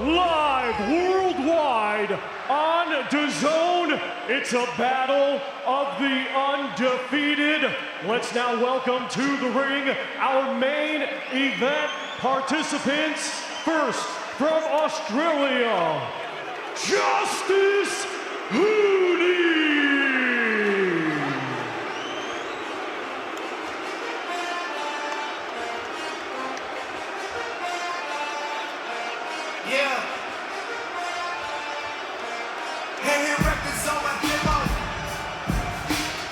live worldwide on DAZN. It's a battle of the undefeated. Let's now welcome to the ring our main event participants. First, from Australia, Justis Huni. Yeah. Hey, records on my demo.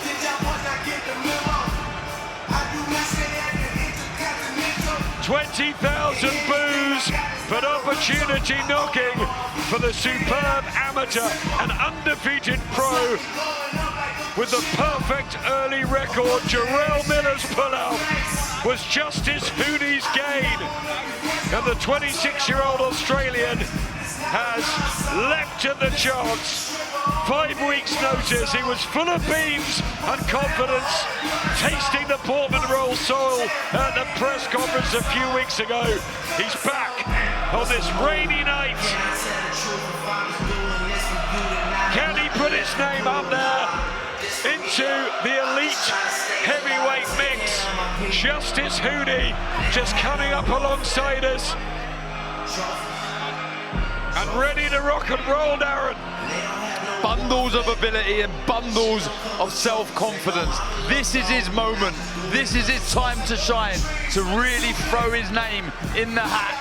Did y'all boys not get the memo? I do not say that the Intercontinental. 20,000 boos, but opportunity knocking for the superb amateur and undefeated pro with the perfect early record. Jarrell Miller's pullout was Justis Huni's gain, and the 26-year-old Australian has leapt at the chance. 5 weeks notice, he was full of beams and confidence, tasting the Portman roll soil at the press conference a few weeks ago. He's back on this rainy night. Can he put his name up there into the elite heavyweight mix? Justis Huni just coming up alongside us and ready to rock and roll, Darren. Bundles of ability and bundles of self-confidence. This is his moment. This is his time to shine, to really throw his name in the hat.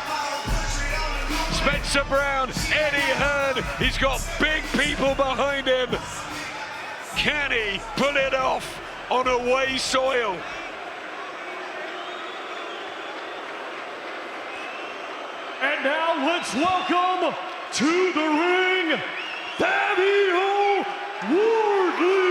Spencer Brown, Eddie Hearn, he's got big people behind him. Can he pull it off on away soil? And now let's welcome to the ring, Fabio Wardley.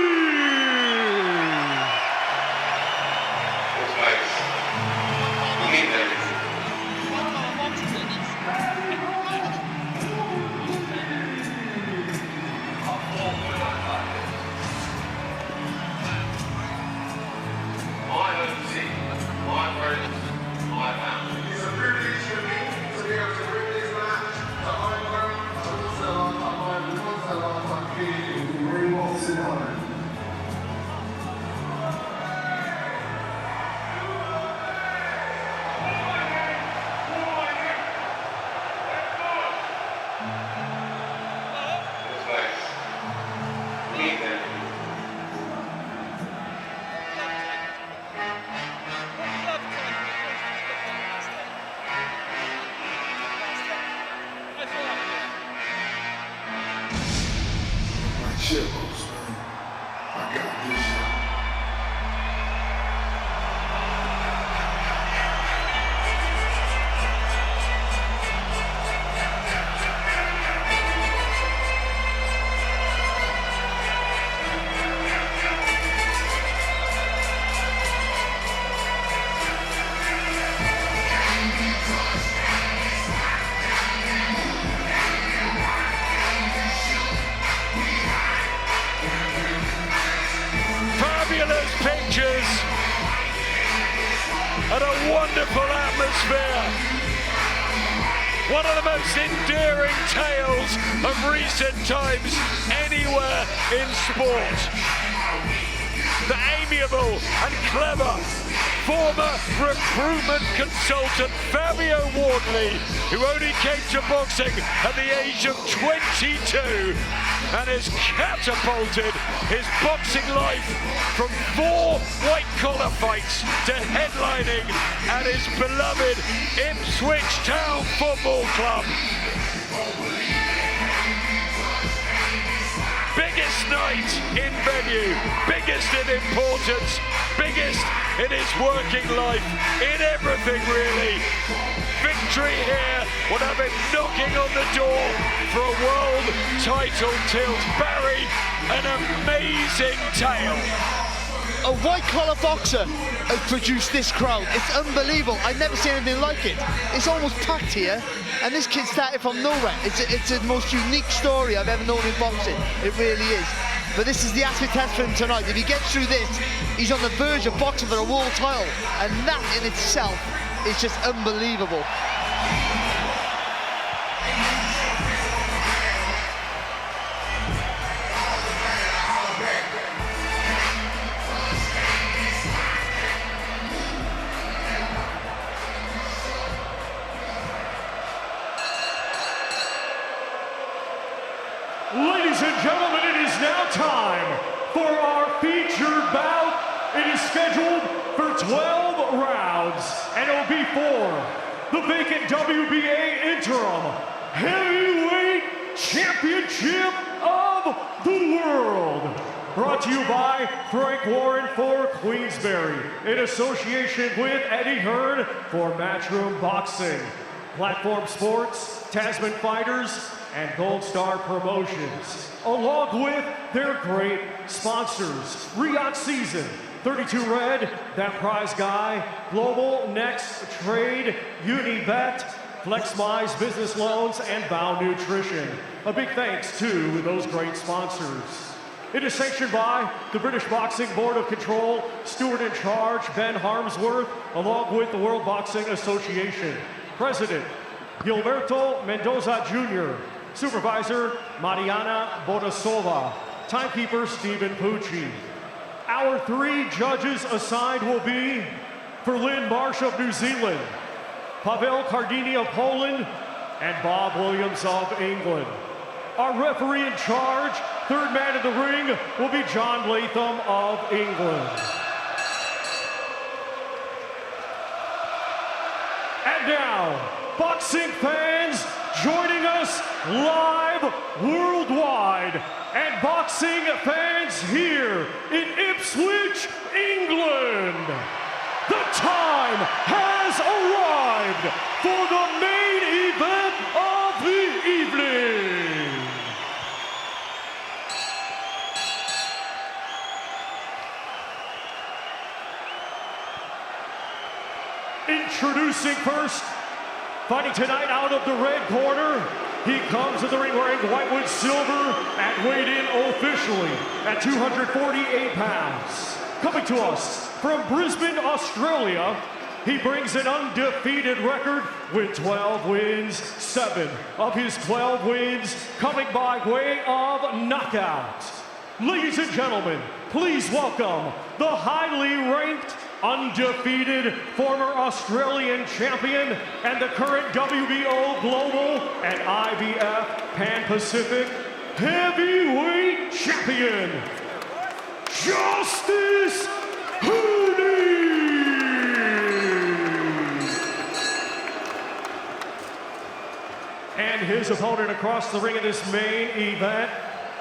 I got this. Pictures and a wonderful atmosphere. One of the most endearing tales of recent times anywhere in sport. The amiable and clever former recruitment consultant Fabio Wardley, who only came to boxing at the age of 22 and has catapulted his boxing life from 4 white-collar fights to headlining at his beloved Ipswich Town Football Club. Biggest night in venue, biggest in importance, biggest in his working life, in everything really. Victory here would have him knocking on the door for a world title tilt. Barry, an amazing tale. A white-collar boxer has produced this crowd. It's unbelievable. I've never seen anything like it. It's almost packed here, and this kid started from nowhere. It's the most unique story I've ever known in boxing. It really is. But this is the acid test for him tonight. If he gets through this, he's on the verge of boxing for a world title, and that in itself is just unbelievable. and gentlemen, it is now time for our featured bout. It is scheduled for 12 rounds, and it will be for the vacant WBA Interim Heavyweight Championship of the World. Brought to you by Frank Warren for Queensberry, in association with Eddie Hearn for Matchroom Boxing, Platform Sports, Tasman Fighters, and Gold Star Promotions, along with their great sponsors, Riyadh Season, 32 Red, That Prize Guy, Global Next Trade, Unibet, FlexMize Business Loans, and Vow Nutrition. A big thanks to those great sponsors. It is sanctioned by the British Boxing Board of Control, Steward in Charge, Ben Harmsworth, along with the World Boxing Association. President, Gilberto Mendoza Jr., Supervisor, Mariana Bodasova, Timekeeper, Stephen Pucci. Our 3 judges assigned will be for Lynn Marsh of New Zealand, Pavel Cardini of Poland, and Bob Williams of England. Our referee in charge, 3rd man in the ring, will be John Latham of England. And now, boxing fans joining us live worldwide, and boxing fans here in Ipswich, England. The time has arrived for the main event of the evening. Introducing first, fighting tonight out of the red corner, he comes to the ring wearing white with silver and weighed in officially at 248 pounds. Coming to us from Brisbane, Australia, he brings an undefeated record with 12 wins, 7 of his 12 wins coming by way of knockout. Ladies and gentlemen, please welcome the highly ranked, undefeated former Australian champion and the current WBO Global and IBF Pan-Pacific Heavyweight Champion, Justis Huni! And his opponent across the ring in this main event,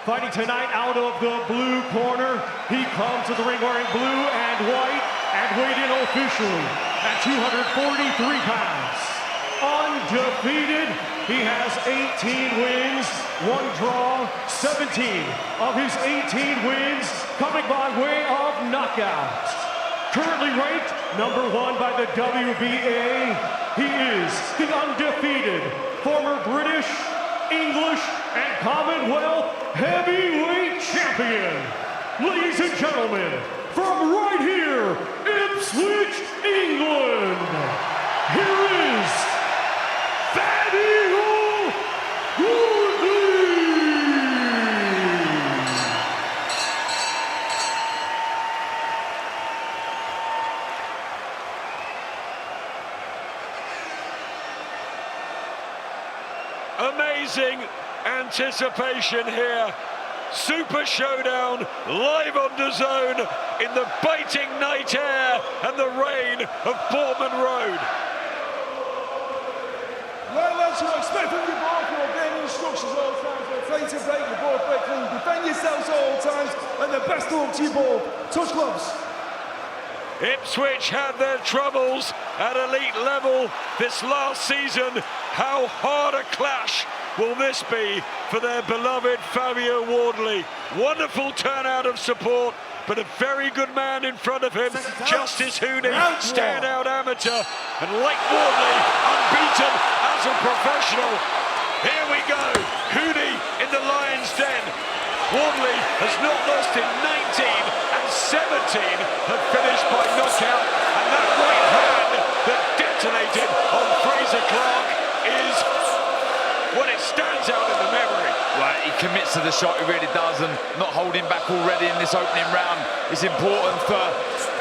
fighting tonight out of the blue corner, he comes to the ring wearing blue and white and weighed in officially at 243 pounds. Undefeated, he has 18 wins, 1 draw, 17 of his 18 wins coming by way of knockout. Currently ranked #1 by the WBA, he is the undefeated former British, English, and Commonwealth heavyweight champion. Ladies and gentlemen, from right here, Ipswich, England, here is Fabio Wardley! Amazing anticipation here. Super Showdown live on DAZN in the biting night air and the rain of Bournemouth Road. Right, lads, you expect from your board for obeying instructions at all times. We're afraid to break the board break clean. Defend yourselves at all times and the best of luck to your board. Touch gloves. Ipswich had their troubles at elite level this last season. How hard a clash will this be for their beloved Fabio Wardley? Wonderful turnout of support, but a very good man in front of him, Justis Huni, standout amateur, and like Wardley, unbeaten as a professional. Here we go, Huni in the lion's den. Wardley has not lost in 19 and 17 have finished by knockout, and that right hand that detonated on Fraser Clark is, well, it stands out in the memory. Right, he commits to the shot, he really does, and not holding back already in this opening round. It's important for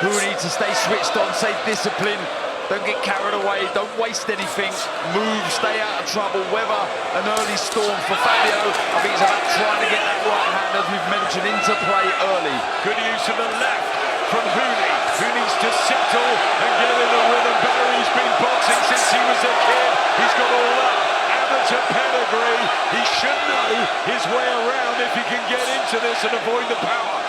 Huni to stay switched on, stay disciplined. Don't get carried away, don't waste anything. Move, stay out of trouble. Weather an early storm for Fabio. I think it's about trying to get that right hand, as we've mentioned, into play early. Good use of the left from Huni, who needs to settle and get in the rhythm. Barry's been boxing since he was a kid. He's got all that amateur pedigree. He should know his way around if he can get into this and avoid the power.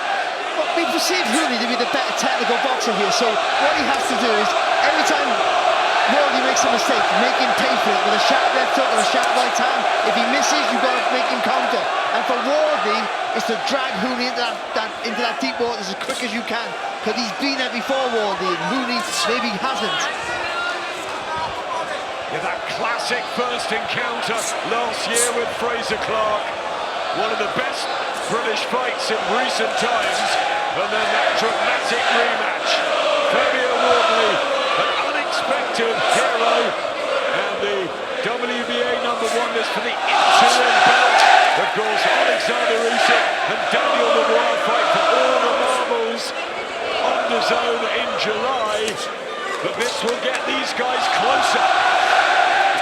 But we perceive Huni to be the better technical boxer here, so what he has to do is, every time Wardley makes a mistake, make him pay for it with a sharp left hook or a sharp right hand. If he misses, you've got to make him counter. And for Wardley, it's to drag Huni into that deep water as quick as you can, because he's been there before, Wardley, and Huni maybe hasn't. Yeah, that classic first encounter last year with Fraser Clark. One of the best British fights in recent times, and then that dramatic rematch. Fabio Wardley, an unexpected hero, and the WBA #1 is for the interim belt. Of course, Alexander Usyk and Daniel Dubois fight for all the marbles on DAZN in July, but this will get these guys closer.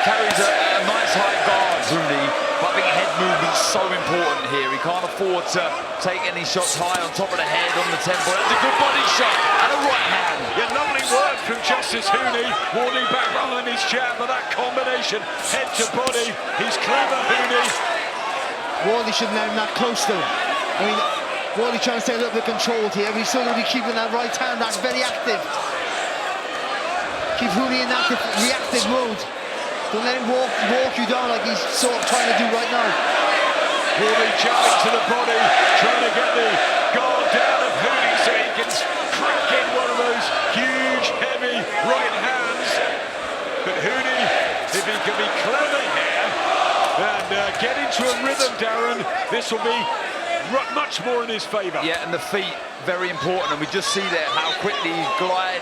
Carries a nice high guard, Huni, but I think head movement's so important here. He can't afford to take any shots high on top of the head, on the temple. That's a good body shot and a right hand. Yeah, lovely work from Justis Huni. Wardley back behind his jab, but that combination, head to body, he's clever, Huni. Wardley shouldn't let him that close though. I mean, Wardley trying to stay a little bit controlled here, but he's still going to be keeping that right hand. That's very active. Keep Huni in that reactive mode. Don't let him walk you down like he's sort of trying to do right now. Wardley jabbing to the body, trying to get the guard down of Huni so he can crack in one of those huge, heavy right hands. But Huni, if he can be clever here and get into a rhythm, Darren, this will be much more in his favour. Yeah, and the feet, very important, and we just see there how quickly he glided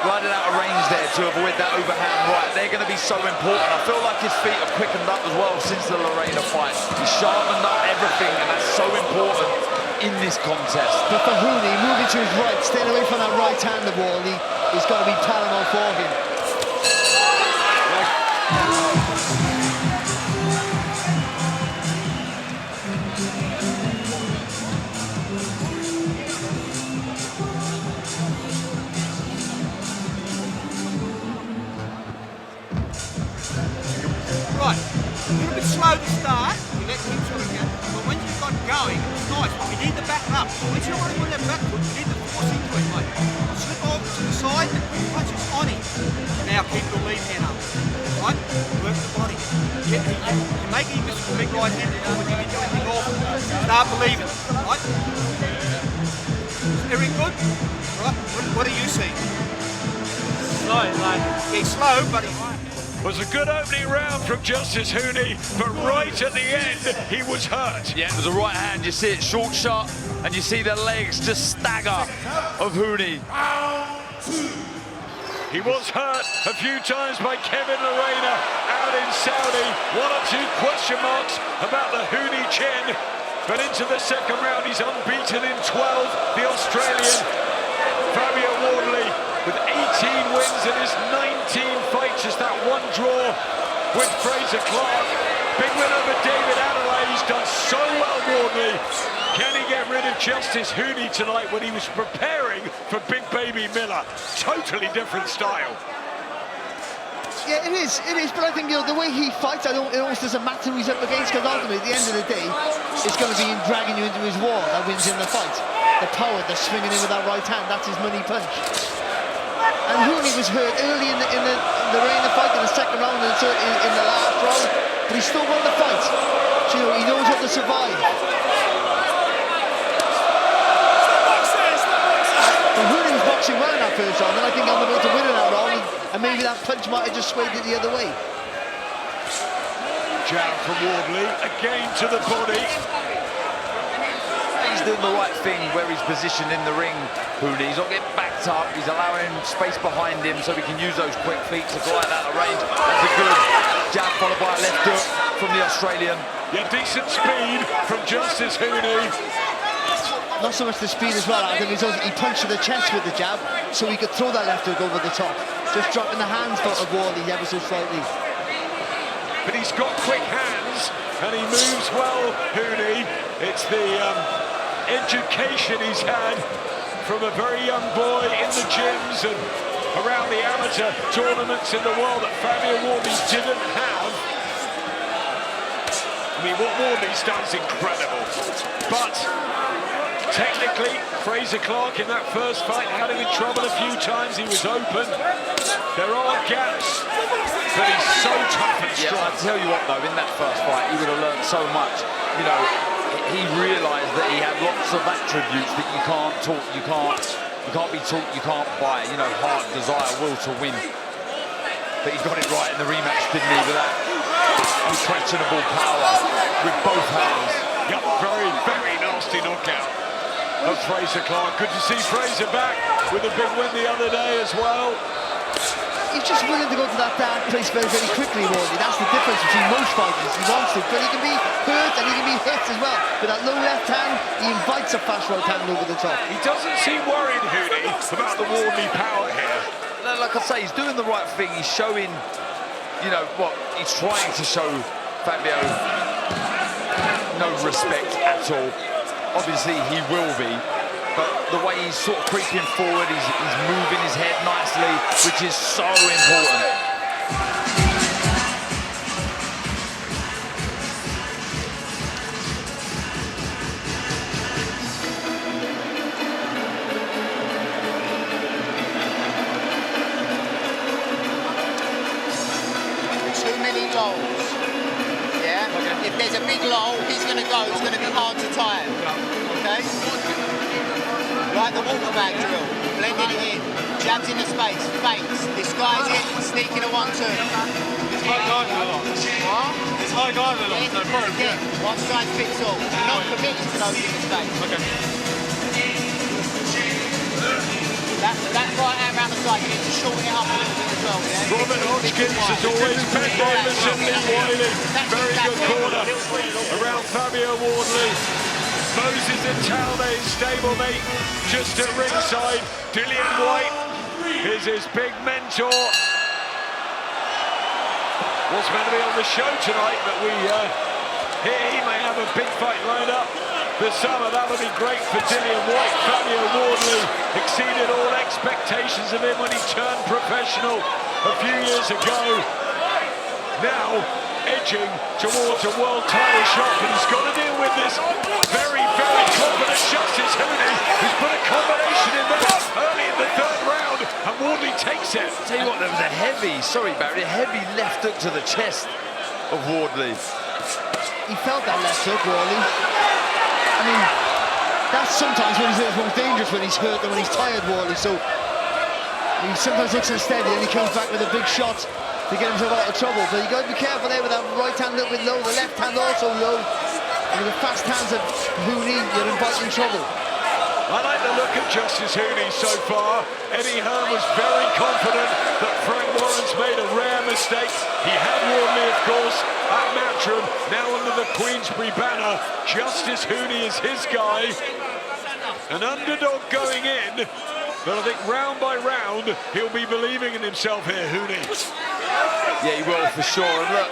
out of range there to avoid that overhand right. They're going to be so important. I feel like his feet have quickened up as well since the Lorena fight. He's sharpened up everything, and that's so important in this contest. But for Huni, moving to his right, staying away from that right hand of Wardley, is going to be paramount for him. Right, a little bit slow to start, you let him sort of go, but when you've got going, it's nice, but you need to back up. Once you're running with that backwards, you need to force into it, mate. Slip off to the side and quick punches on him. Now keep the lead hand up, right? Work the body. You make him miss the big right hand, but you can do anything off. Start believing, right? Very good, right? What do you see? Slow, like. Yeah, slow, but Was a good opening round from Justis Huni, but right at the end, he was hurt. Yeah, it was a right hand. You see it short shot, and you see the legs just stagger of Huni. He was hurt a few times by Kevin Lorena out in Saudi. 1 or 2 question marks about the Huni chin, but into the second round, he's unbeaten in 12. The Australian Fabio Wardley with 18 wins in his 19 fights, just that one draw with Fraser Clark. Big win over David Adelaide. He's done so well, Wardley. Can he get rid of Justis Huni tonight when he was preparing for Big Baby Miller? Totally different style. Yeah, it is, but I think, you know, the way he fights, it almost doesn't matter who he's up against, because ultimately, at the end of the day, it's going to be him dragging you into his wall that wins him the fight. The power, the swinging in with that right hand, that's his money punch. And Huni was hurt early in the Reina fight, in the second round, and in the last round, but he still won the fight. So, you know, he knows how to survive. But Huni was boxing well in that first round, and I think on the way to winning that round, and maybe that punch might have just swayed it the other way. Jab from Wardley, again to the body. He's doing the right thing where he's positioned in the ring, Huni. He's not getting backed up. He's allowing space behind him so he can use those quick feet to glide out of range. That's a good jab followed by a left hook from the Australian. Yeah, decent speed from Justis Huni. not so much the speed as well, Adam. He punched to the chest with the jab, so he could throw that left hook over the top. Just dropping the hands of Wardley ever so slightly. But he's got quick hands, and he moves well, Huni. It's the education he's had from a very young boy in the gyms and around the amateur tournaments in the world that Fabio Wardley didn't have. I mean, what Wardley's done is incredible. But technically, Fraser Clark in that first fight had him in trouble a few times. He was open. There are gaps, but he's so tough and strong. Yeah, I tell you what, though, in that first fight, he would have learned so much. You know, he realised that he had lots of attributes that you can't talk, you can't be taught, you can't buy. You know, heart, desire, will to win. But he got it right in the rematch, didn't he? With that unquestionable power with both hands. Yep, very, very nasty knockout of Fraser Clark. Good to see Fraser back with a big win the other day as well. He's just willing to go to that dark place very, very quickly, Wardley. That's the difference between most fighters. He wants to, but he can be hurt and he can be hit as well. With that low left hand, he invites a fast right hand over the top. He doesn't seem worried, Huni, about the Wardley power here. Like I say, he's doing the right thing. He's showing, you know, what he's trying to show Fabio no respect at all. Obviously, he will be. But the way he's sort of creeping forward, he's moving his head nicely, which is so important. Too many goals. Yeah? Okay. If there's a big lull, he's going to go. It's going to be hard to tie him. Okay? Like the water bag drill, blending it in, jabs in the space, fakes, disguise it, sneaking a 1-2. It's high guard a lot. What? It's high guard a lot, so probably. Again, one size fits all. You're not committed to those mistakes. Okay. That right hand around the side, you need to shorten it up a little bit as well, yeah? Robert Hodgkins has always been Davis and Lee Wiley. Very good corner around Fabio Wardley. Moses and Talde, stablemate, just at ringside. Dillian White is his big mentor. Was meant to be on the show tonight, but we hear he may have a big fight lined up this summer. That would be great for Dillian White. Fabio Wardley exceeded all expectations of him when he turned professional a few years ago. Now edging towards a world title shot, but he's got to deal with this very, very confident Justis Huni, who's put a combination in there early in the third round, and Wardley takes it. Tell you what, there was a heavy, sorry Barry, a heavy left hook to the chest of Wardley. He felt that left hook, Wardley. I mean, that's sometimes when he's at his most dangerous, when he's hurt and when he's tired, Wardley. So he sometimes looks unsteady and he comes back with a big shot to get himself out of trouble. But you got to be careful there with that right hand a little bit low, the left hand also low. And with the fast hands of Huni, you're inviting trouble. I like the look of Justis Huni so far. Eddie Hearn was very confident that Frank Warren's made a rare mistake. He had Wardley, of course, at Matchroom. Now under the Queensbury banner, Justis Huni is his guy. An underdog going in, but I think round by round, he'll be believing in himself here, Huni. Yeah, he will for sure. And look,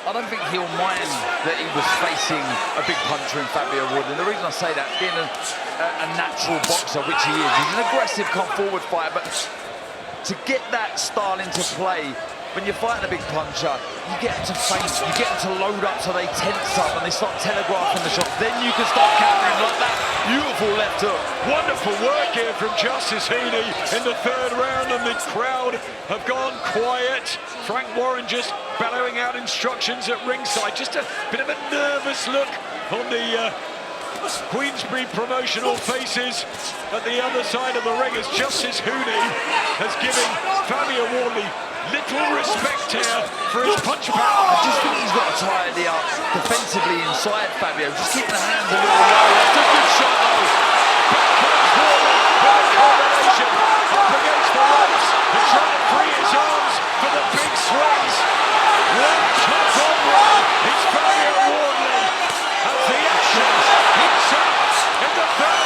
I don't think he'll mind that he was facing a big puncher in Fabio Wardley. The reason I say that, being a natural boxer, which he is, he's an aggressive, come-forward fighter, but to get that style into play, when you're fighting a big puncher, you get them to faint, you get them to load up so they tense up and they start telegraphing the shots. Then you can start countering like that. Beautiful left hook. Wonderful work here from Justis Huni in the third round, and the crowd have gone quiet. Frank Warren just bellowing out instructions at ringside. Just a bit of a nervous look on the Queensbury promotional faces at the other side of the ring as Justis Huni has given Fabio Wardley little respect here for his punch power. I just think he's got to tidy up defensively inside Fabio. Just keeping the hands a little low. That's a good shot though. Back comes Wardley with a combination up against the ropes and trying to free his arms for the big swings. One shot on one. It's Fabio Wardley as the action heats up in the third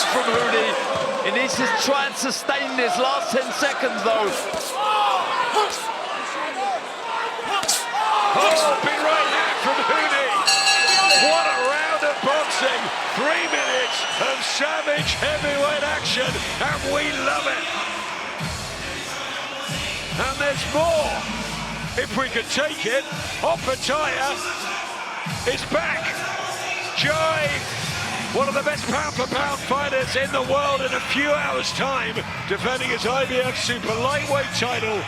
coming from Huni. He needs to try and sustain this last 10 seconds, though. Oh, big right hand from Huni. What a round of boxing. 3 minutes of savage heavyweight action, and we love it. And there's more. If we could take it, Opataya is back. Jai, one of the best pound-for-pound fighters in the world in a few hours' time, defending his IBF super lightweight title.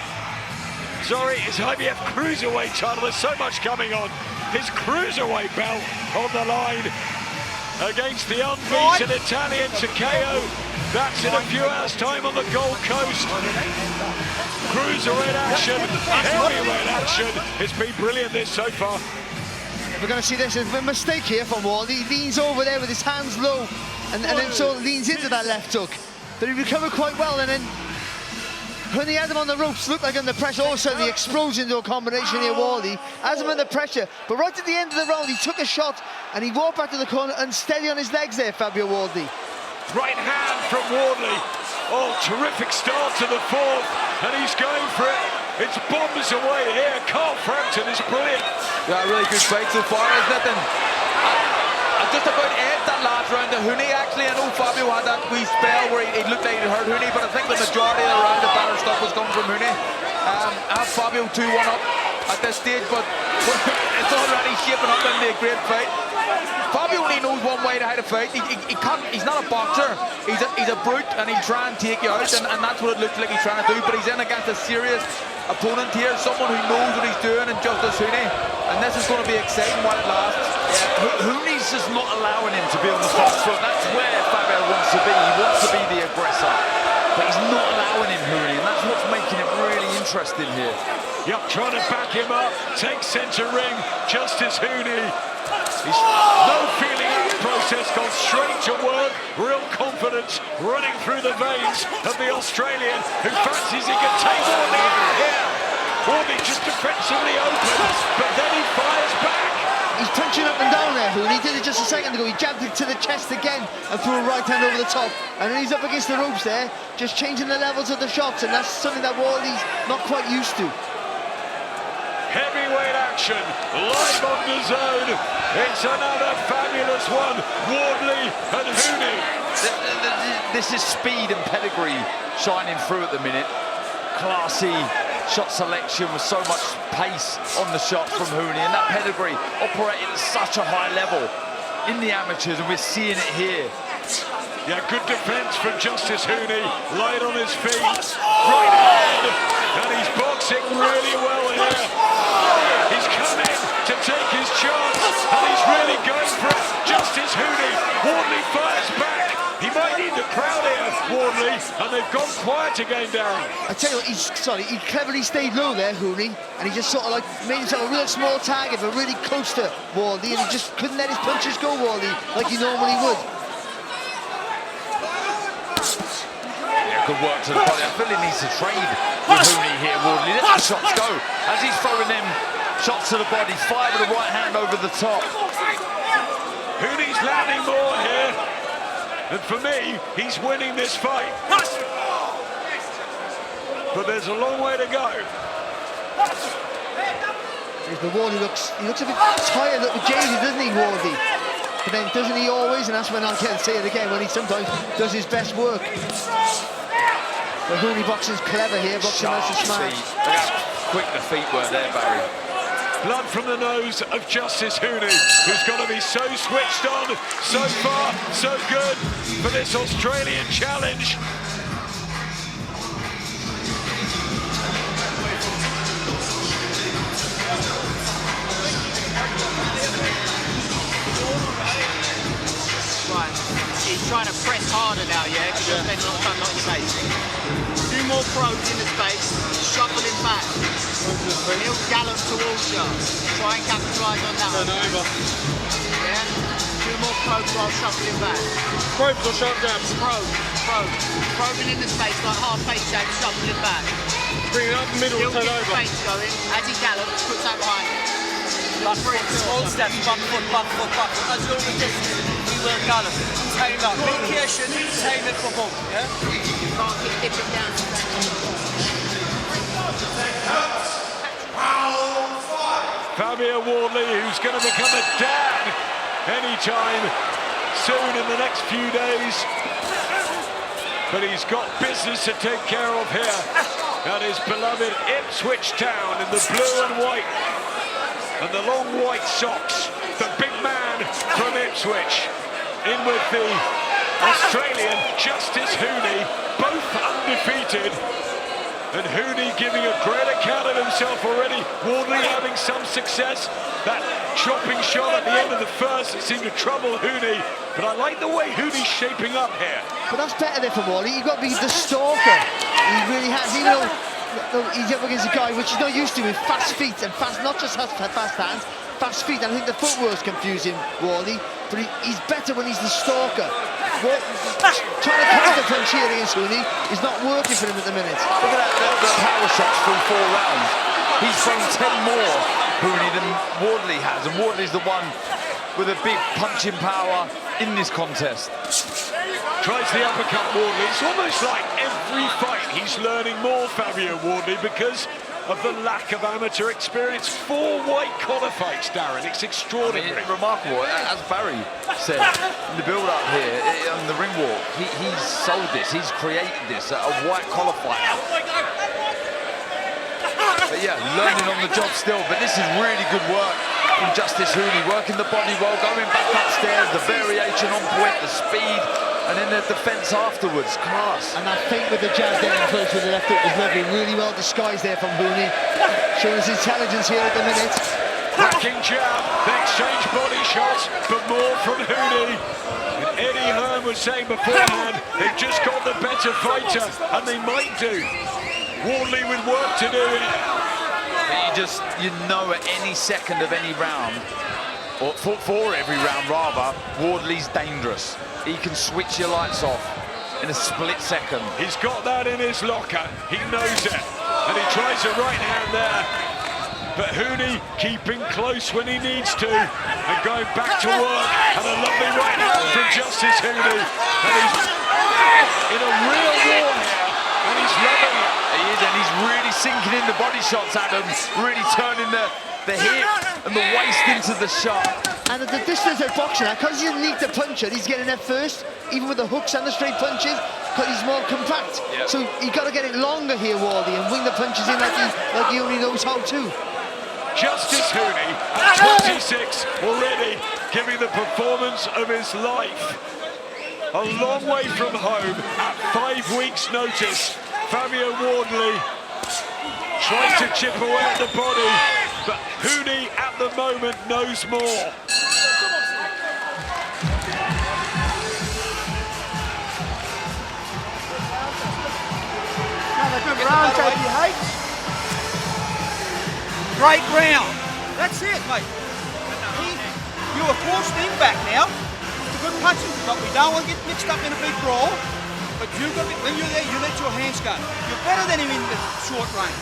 Sorry, his IBF cruiserweight title. There's so much coming on. His cruiserweight belt on the line against the unbeaten Italian Takeo. That's in a few hours' time on the Gold Coast. Cruiserweight action, heavyweight action. It's been brilliant this so far. We're going to see this. There's a mistake here from Wardley. He leans over there with his hands low and then sort of leans into that left hook. But he recovered quite well, and then when he had him on the ropes, looked like under pressure. All of a sudden, he explodes into a combination here, Wardley. Has him under pressure. But right at the end of the round, he took a shot and he walked back to the corner unsteady on his legs there, Fabio Wardley. Right hand from Wardley. Oh, terrific start to the fourth, and he's going for it. It's bombs away here. Carl Frampton is brilliant. Yeah, really good fight so far, isn't it? And I just about aired that last round to Huni, actually. I know Fabio had that wee spell where he looked like he hurt Huni, but I think the majority of the round, the better stuff was coming from Huni. I have Fabio 2-1 up at this stage, but it's already shaping up into a great fight. Fabio only knows one way to how to fight. He can't, he's not a boxer. He's a brute, and he'll try and take you out, and that's what it looks like he's trying to do. But he's in against a serious opponent here, someone who knows what he's doing, and Justis Huni. And this is going to be exciting while it lasts. Yeah, Huni's just not allowing him to be on the front foot. That's where Fabio wants to be. He wants to be the aggressor, but he's not allowing him, Huni, and that's what's making it really interesting here. Yep, trying to back him up. Take centre ring. Justis Huni. He's no feeling out the process, gone straight to work, real confidence running through the veins of the Australian, who fancies he can take Wardley out here. Wardley just defensively opens, but then he fires back. He's punching up and down there, Huni. He did it just a second ago. He jabbed it to the chest again and threw a right hand over the top. And then he's up against the ropes there, just changing the levels of the shots, and that's something that Wardley's not quite used to. Heavyweight action, live on DAZN. It's another fabulous one. Wardley and Huni. This is speed and pedigree shining through at the minute. Classy shot selection with so much pace on the shots from Huni, and that pedigree operating at such a high level in the amateurs, and we're seeing it here. Yeah, good defense from Justis Huni, light on his feet, right hand, and he's boxing really well here. He's coming to take his chance, and he's really going for it. Justis Huni, Wardley fires back. He might need the crowd here, Wardley, and they've gone quiet again, Darren. I tell you what, he cleverly stayed low there, Huni, and he just sort of like made himself a real small target, but really close to Wardley, and he just couldn't let his punches go, Wardley, like he normally would. Yeah, good work to the body. I feel he needs to trade with Huni here, Wardley. Let the shots go. As he's throwing them shots to the body, fire with the right hand over the top. Huni's landing more here. And for me, he's winning this fight. But there's a long way to go. But Wardley looks a bit tired, a little jaded, doesn't he, Wardley? But then doesn't he always? And that's when I'll say it again, when he sometimes does his best work. But Huni boxing's clever here, boxing nice and smart. Look how quick the feet were there, Barry. Blood from the nose of Justis Huni, who's got to be so switched on, so far, so good for this Australian challenge. Right, he's trying to press harder now, yeah, because you're spending a lot of time not in your face. Do more probes in the space, shuffle him back. He'll gallop towards you. Try and capitalise on that. Turn over. Yeah? Do more probes while shuffling back. Probes or sharp jabs? Probes. Probing in the space like half-face shape, shuffling back. Bring it up the middle, He'll turn get the over. face going. As he gallops, puts that behind him. Back foot, small steps, back foot, as you're resisting. well done. Taylor, medication, tailored for both, yeah? You can't keep dipping down to Fabio Wardley, who's going to become a dad anytime soon in the next few days. But he's got business to take care of here at his beloved Ipswich town in the blue and white and the long white socks. The big man from Ipswich in with the Australian Justis Huni, both undefeated. And Huni giving a great account of himself already. Wardley having some success. That chopping shot at the end of the first, it seemed to trouble Huni. But I like the way Huni's shaping up here. But that's better there for Wardley. You've got to be the stalker. He really has. Even though he's up against a guy which he's not used to with fast feet and fast, not just fast hands, fast feet. And I think the footwork's confusing Wardley. But he's better when he's the stalker. Trying to counter punch here against Huni is not working for him at the minute. Look at that, the power shots through 4 rounds. He's thrown 10 more, Huni, than Wardley has, and Wardley's the one with a big punching power in this contest. Tries the uppercut, Wardley. It's almost like every fight he's learning more, Fabio Wardley, because of the lack of amateur experience. 4 white collar fights, Darren. It's extraordinary. I mean, remarkable. As Barry said, in the build-up here, on the ring walk, he's sold this, he's created this, a white collar fight. But yeah, learning on the job still, but this is really good work from Justis Huni, working the body well, going back upstairs, the variation on point, the speed, and then the defence afterwards, class. And that feint with the jab there in close with the left hook was lovely, really well disguised there from Huni. Showing his intelligence here at the minute. Cracking jab, they exchange body shots, but more from Huni. And Eddie Hearn was saying beforehand, they've just got the better fighter, and they might do. Wardley with work to do. You know at any second of any round, or for every round rather, Wardley's dangerous. He can switch your lights off in a split second. He's got that in his locker, he knows it. And he tries a right hand there. But Huni keeping close when he needs to, and going back to work. And a lovely right hand from Justis Huni. And he's in a real war here, and he's loving it. He is, and he's really sinking in the body shots, Adam. Really turning the hip and the waist into the shot. And at the distance of boxing, because he's a neater puncher, he's getting there first, even with the hooks and the straight punches, because he's more compact. Yep. So you got to get it longer here, Wardley, and wing the punches in like he only knows how to. Justis Huni at 26 already giving the performance of his life. A long way from home at 5 weeks' notice. Fabio Wardley trying to chip away at the body, but Huni at the moment knows more. Another good round, JP. Great round. That's it, mate. You are forced him back now. It's a good punching, but we don't want to get mixed up in a big brawl. But when you're there, you let your hands go. You're better than him in the short range.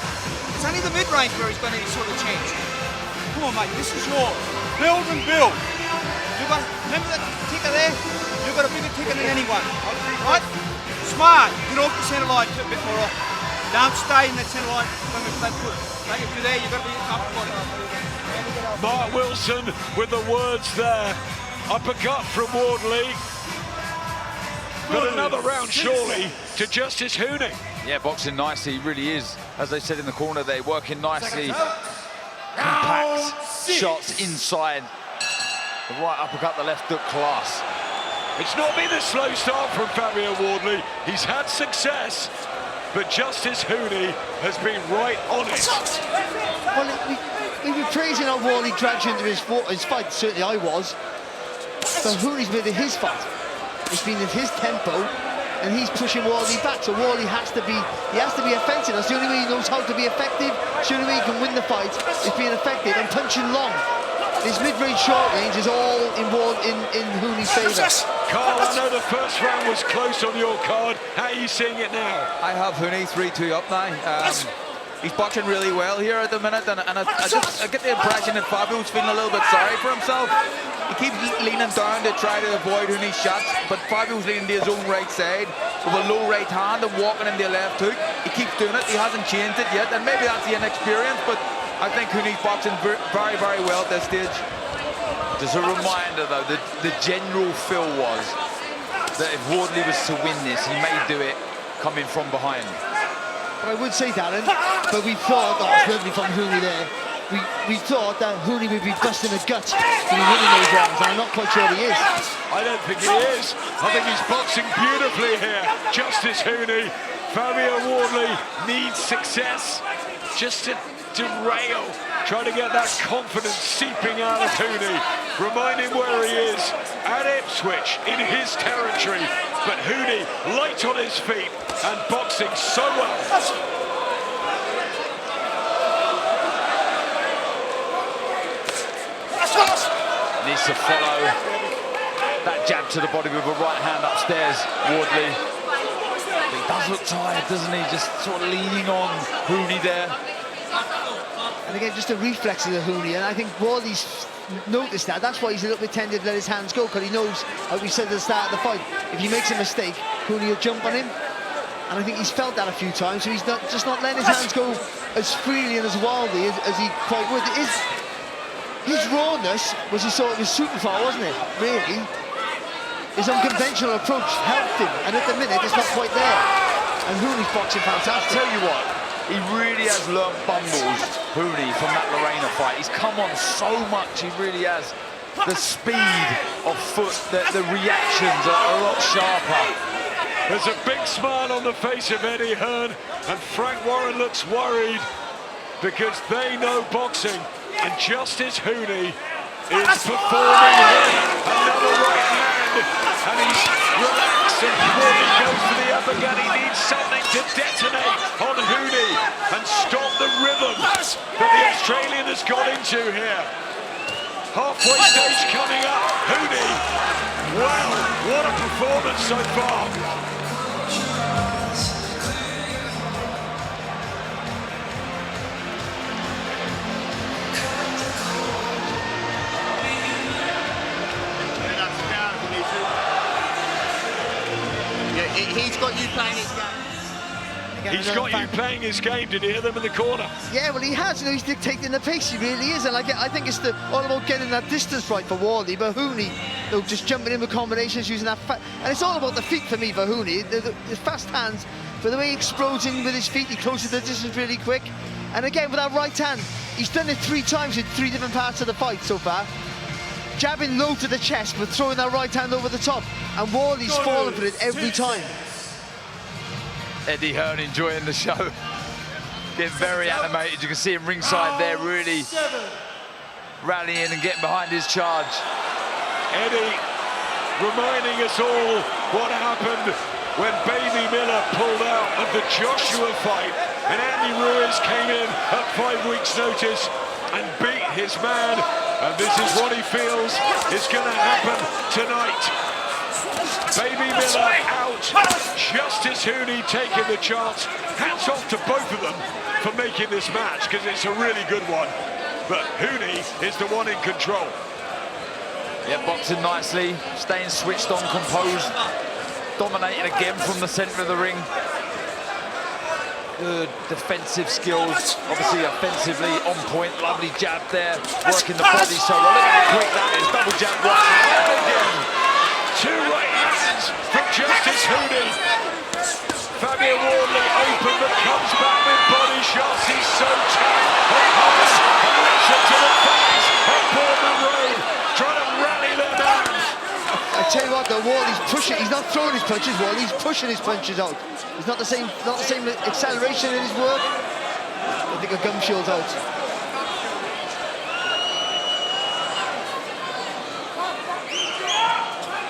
It's only the mid-range where he's got any sort of chance. Come on, mate, this is yours. Build and build. Remember that ticker there? You've got a bigger ticker than anyone, right? Smart. Get off the centre line a bit more often. Don't stay in that centre line when we play foot. Like if you're there, you've got to be up body. Mark Wilson with the words there. Uppercut from Wardley. But another round surely to Justis Huni. Yeah, boxing nicely, he really is. As they said in the corner, they're working nicely. Compact shots inside. The right uppercut, the left hook, class. It's not been a slow start from Fabio Wardley. He's had success, but Justis Huni has been right on it. Well, we've been praising how Wardley dragged you into his fight. Certainly I was. So Huni's made it his fight. It's been at his tempo, and he's pushing Wardley back. So Wardley has to be offensive. That's the only way he knows how to be effective. It's the only way he can win the fight is being effective and punching long. This mid-range, short range is all in Huni's favour. Carl, I know the first round was close on your card. How are you seeing it now? I have Huni 3-2 up now. He's boxing really well here at the minute, and I get the impression that Fabio's feeling a little bit sorry for himself. He keeps leaning down to try to avoid Huni's shots, but Fabio's leaning to his own right side with a low right hand and walking in the left hook. He keeps doing it. He hasn't changed it yet, and maybe that's the inexperience, but I think Huni's boxing very, very well at this stage. Just a reminder, though, the general feel was that if Wardley was to win this, he may do it coming from behind. But I would say, Darren, but we thought, that was lovely from Huni there, we thought that Huni would be busting a gut when he winning those rounds, and I'm not quite sure he is. I don't think he is. I think he's boxing beautifully here. Justis Huni, Fabio Wardley needs success just to derail, trying to get that confidence seeping out of Huni. Remind him where he is, at Ipswich, in his territory. But Huni, light on his feet and boxing so well. Needs to follow that jab to the body with a right hand upstairs, Wardley. He does look tired, doesn't he? Just sort of leaning on Huni there. And again, just the reflexes of Huni, and I think Wardley's noticed that. That's why he's a little bit tentative to let his hands go, because he knows, like we said at the start of the fight, if he makes a mistake, Huni will jump on him. And I think he's felt that a few times, so he's just not letting his hands go as freely and as wildly as he quite would. His rawness was his sort of his superpower, wasn't it? Really. His unconventional approach helped him, and at the minute it's not quite there. And Huni's boxing fantastic. I'll tell you what, he really has learnt bumbles, Huni, from that Lorena fight. He's come on so much, he really has. The speed of foot, the reactions are a lot sharper. There's a big smile on the face of Eddie Hearn, and Frank Warren looks worried because they know boxing, and Justis Huni is performing here. Another right hand, and he's relaxed, and before he goes for the uppercut, he needs something to detonate on Huni and stop the rhythm that the Australian has got into here. Halfway stage coming up, Huni. Wow, what a performance so far. He's got you playing his game. He's got you playing his game. Did you hear them in the corner? Yeah, well, he has. You know, he's dictating the pace. He really is. And I think it's all about getting that distance right for Wardley. But Huni, you know, just jumping in with combinations, using that and it's all about the feet for me for Huni. The fast hands, for the way he explodes in with his feet, he closes the distance really quick. And again, with that right hand, he's done it 3 times in 3 different parts of the fight so far. Jabbing low to the chest, but throwing that right hand over the top. And Wardley's falling for it every time. Eddie Hearn enjoying the show. Getting very animated. You can see him ringside there, really rallying and getting behind his charge. Eddie reminding us all what happened when Baby Miller pulled out of the Joshua fight and Andy Ruiz came in at 5 weeks' notice and beat his man. And this is what he feels is going to happen tonight. Baby Miller out, Justis Huni taking the chance. Hats off to both of them for making this match, because it's a really good one. But Huni is the one in control. Yeah, boxing nicely, staying switched on, composed, dominating again from the centre of the ring. Good defensive skills, obviously offensively on point. Lovely jab there, working the body so well. Look how quick that is, double jab right hand again. 2 right hands from Justis Huni. Fabio Wardley open but comes back with body shots. He's so tight and hard. And lets it to the face of Bournemouth Road, trying to rally their man. I tell you what, though, Wardley's pushing. He's not throwing his punches. Wardley's pushing his punches out. He's not the same acceleration in his work. I think a gum shield's out.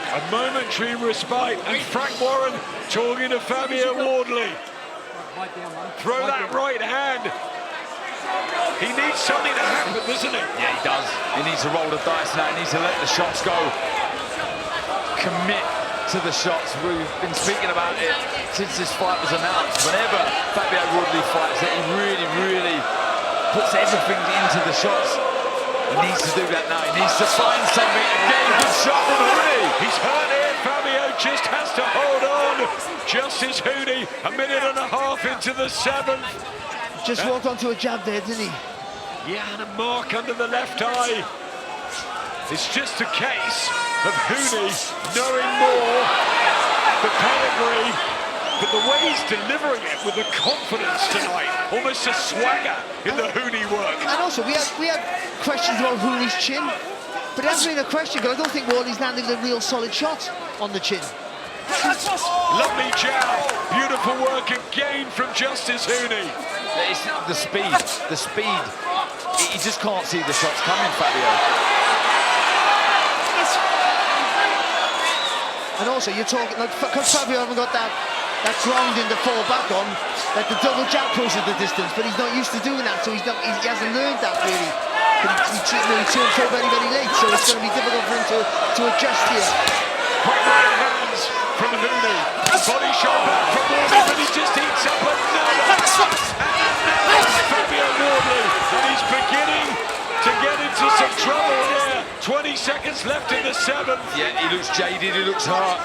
A momentary respite, and Frank Warren talking to Fabio Wardley. Throw that right hand. He needs something to happen, doesn't he? Yeah, he does. He needs to roll the dice now. He needs to let the shots go. Commit to the shots. We've been speaking about it since this fight was announced. Whenever Fabio Wardley fights, that he really puts everything into the shots. He needs to do that now. He needs to find something to get a good shot from Huni. He's hurt here. Fabio just has to hold on. Justis Huni, a minute and a half into the 7th. Just walked onto a jab there, didn't he? Yeah, and a mark under the left eye. It's just a case of Huni knowing more, the pedigree, but the way he's delivering it with the confidence tonight, almost a swagger in the Huni work. And also, we had questions about Huni's chin, but it hasn't been a question, because I don't think Wardley's landing a real solid shot on the chin. Lovely jab, beautiful work again from Justis Huni. It's the speed. He just can't see the shots coming, Fabio. And also, you're talking, like, because Fabio hasn't got that grounding to fall back on, that the double jab closes the distance, but he's not used to doing that, so he hasn't learned that really. He turned so very late, so it's going to be difficult for him to adjust here. Quick right hands from Huni. Body shot back from Wardley, but he just eats up another. Fabio Wardley, and he's beginning to get into some trouble here. 20 seconds left in the 7th. Yeah, he looks jaded, he looks hurt.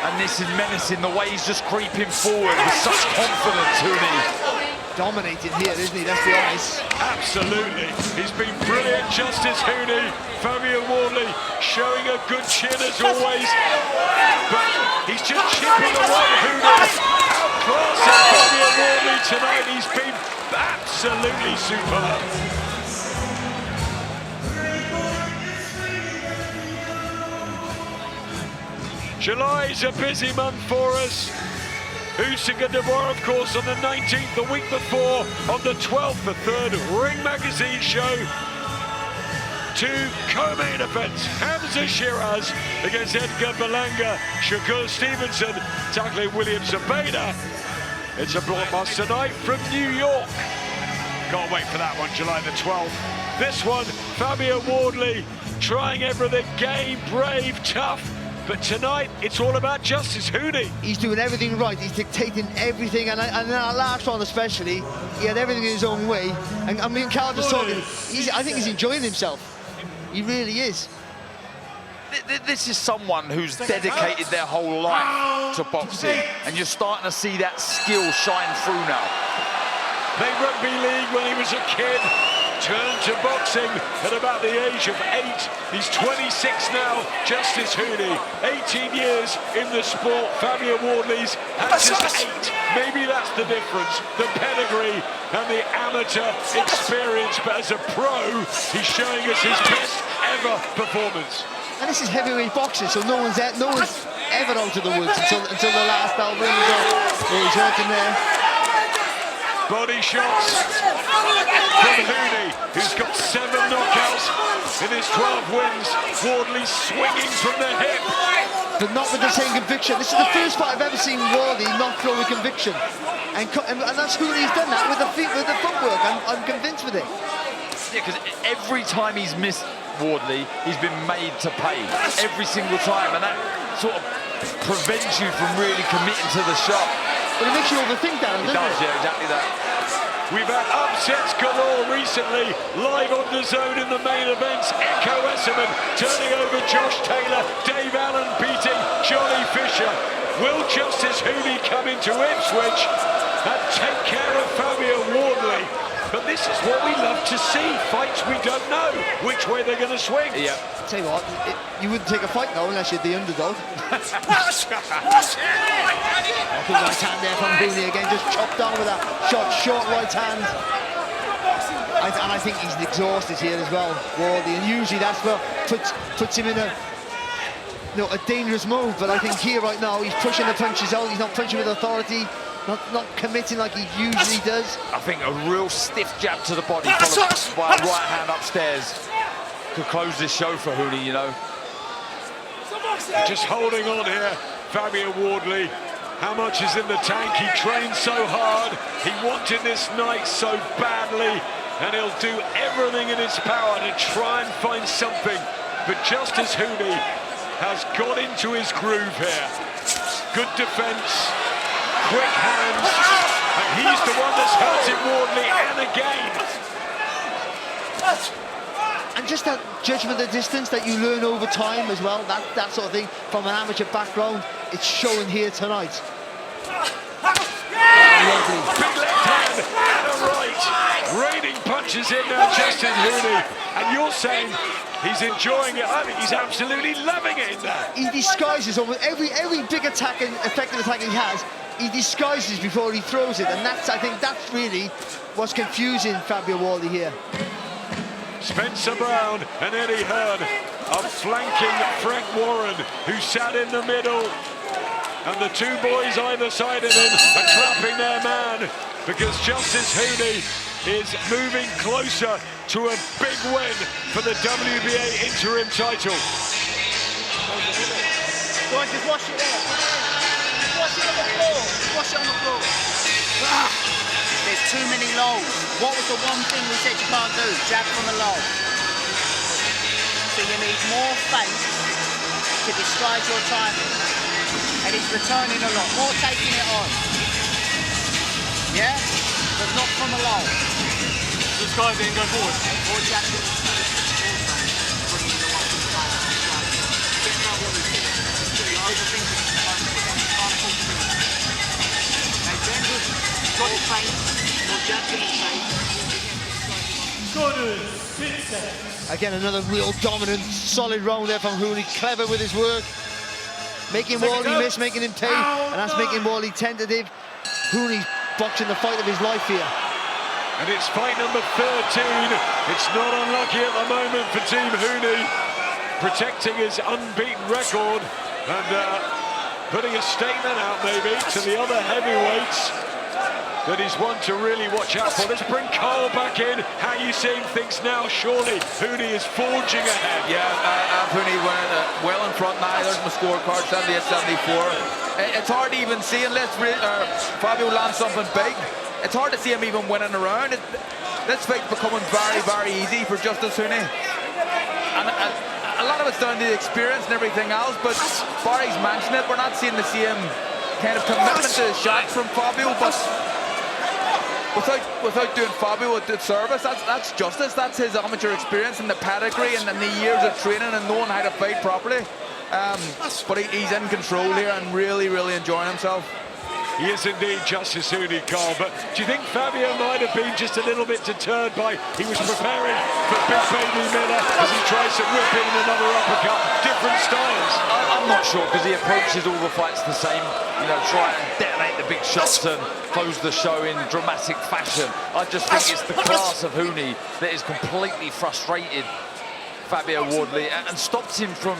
And this is menacing, the way he's just creeping forward with such confidence, Huni. Dominating here, isn't he? Let's be honest. Absolutely. He's been brilliant, Justis Huni. Fabio Wardley showing a good chin as always. But he's just chipping away Huni. Outclassing Fabio Wardley tonight. He's been absolutely superb. July is a busy month for us. Usyk and Deborah, of course, on the 19th, the week before, on the 12th, the 3rd Ring Magazine show. 2 co-main events, Hamza Shiraz against Edgar Berlanga, Shakur Stevenson tackling William Zabeda. It's a blockbuster night from New York. Can't wait for that one, July the 12th. This one, Fabio Wardley trying everything, game, brave, tough. But tonight, it's all about Justis Huni. He's doing everything right. He's dictating everything, and in our last one especially, he had everything in his own way. And I mean, Carl just talking, I think he's enjoying himself. He really is. This is someone who's dedicated their whole life to boxing, and you're starting to see that skill shine through now. Played rugby league when he was a kid, turned to boxing at about the age of 8. He's 26 now, Justis Huni. 18 years in the sport. Fabio Wardley's had just 8. Maybe that's the difference, the pedigree and the amateur experience. But as a pro, he's showing us his best ever performance. And this is heavyweight boxing, so no one's ever out of the woods until the last bell rings off. Oh, he's hurting there. Body shots from Huni, who's got 7 knockouts in his 12 wins. Wardley swinging from the hip. But not with the same conviction. This is the first fight I've ever seen Wardley not throw with conviction. And that's Huni's done that with the feet, with the footwork. I'm convinced with it. Yeah, because every time he's missed Wardley, he's been made to pay. Every single time, and that sort of prevents you from really committing to the shot. But it makes you overthink that, doesn't it? It does, yeah, exactly that. We've had upsets galore recently, live on DAZN in the main events. Echo Esserman turning over Josh Taylor, Dave Allen beating Johnny Fisher. Will Justis Huni come into Ipswich and take care of Fabio Wardley? But this is what we love to see, fights we don't know which way they're going to swing. Yeah. Tell you what, you wouldn't take a fight now unless you're the underdog. Good right hand there from Huni again, just chopped down with that short right hand. And I think he's exhausted here as well, Wardley, and usually that's what puts him in a dangerous move, but I think here right now he's pushing the punches out, he's not punching with authority, not committing like he usually does. I think a real stiff jab to the body followed by a right hand upstairs could close this show for Huni, you know. Just holding on here, Fabio Wardley. How much is in the tank? He trained so hard. He wanted this night so badly, and he'll do everything in his power to try and find something. But Justis Huni has got into his groove here. Good defense, quick hands, and he's the one that's hurting Wardley, and again. And just that judgment of distance that you learn over time as well, that sort of thing, from an amateur background, it's showing here tonight. Big left hand and a right. Raining punches in now, Justis Huni. And you're saying he's enjoying it. I think he's absolutely loving it in there. He disguises almost every big attack and effective attack he has. He disguises before he throws it, and I think that's really what's confusing Fabio Wardley here. Spencer Brown and Eddie Hearn are flanking Frank Warren, who sat in the middle. And the two boys either side of him are clapping their man, because Justis Huni is moving closer to a big win for the WBA interim title. Go on, just wash it there. Wash it on the floor. Wash it on the floor. There's too many lows. What was the one thing we said you can't do? Jab from a low. So you need more feints to disguise your timing. And he's returning a lot, more taking it on. Yeah? But not from a low. This guy didn't go forward. More jab to the face. Bringing the one to the side. Getting out what he's doing. You're overthinking it. Can't afford to do it. Okay, then got his face. More jab to his face. Again, another real dominant, solid round there from Huni. Clever with his work. Making Wardley miss, making him pay, and that's making Wardley tentative. Huni's boxing the fight of his life here. And it's fight number 13. It's not unlucky at the moment for Team Huni, protecting his unbeaten record and putting a statement out maybe to the other heavyweights that he's one to really watch out for. Let's bring Carl back in. How are you seeing things now? Surely Huni is forging ahead. Yeah, Huni went well in front now. There's my scorecard, 78-74. It's hard to even see unless Fabio lands something big. It's hard to see him even winning a round. This fight's becoming very, very easy for Justis Huni. And a lot of it's down to the experience and everything else, but Barry's mentioned it, we're not seeing the same kind of commitment to the shots from Fabio, but without doing Fabio a disservice, that's Justis. That's his amateur experience and the pedigree and the years of training and knowing how to fight properly. But he's in control here and really, really enjoying himself. He is indeed Justis Huni, Carl, but do you think Fabio might have been just a little bit deterred by he was preparing for Big Baby Miller as he tries to whip in another uppercut, different styles? I'm not sure, because he approaches all the fights the same, you know, try and detonate the big shots and close the show in dramatic fashion. I just think it's the class of Huni that has completely frustrated Fabio Wardley and stops him from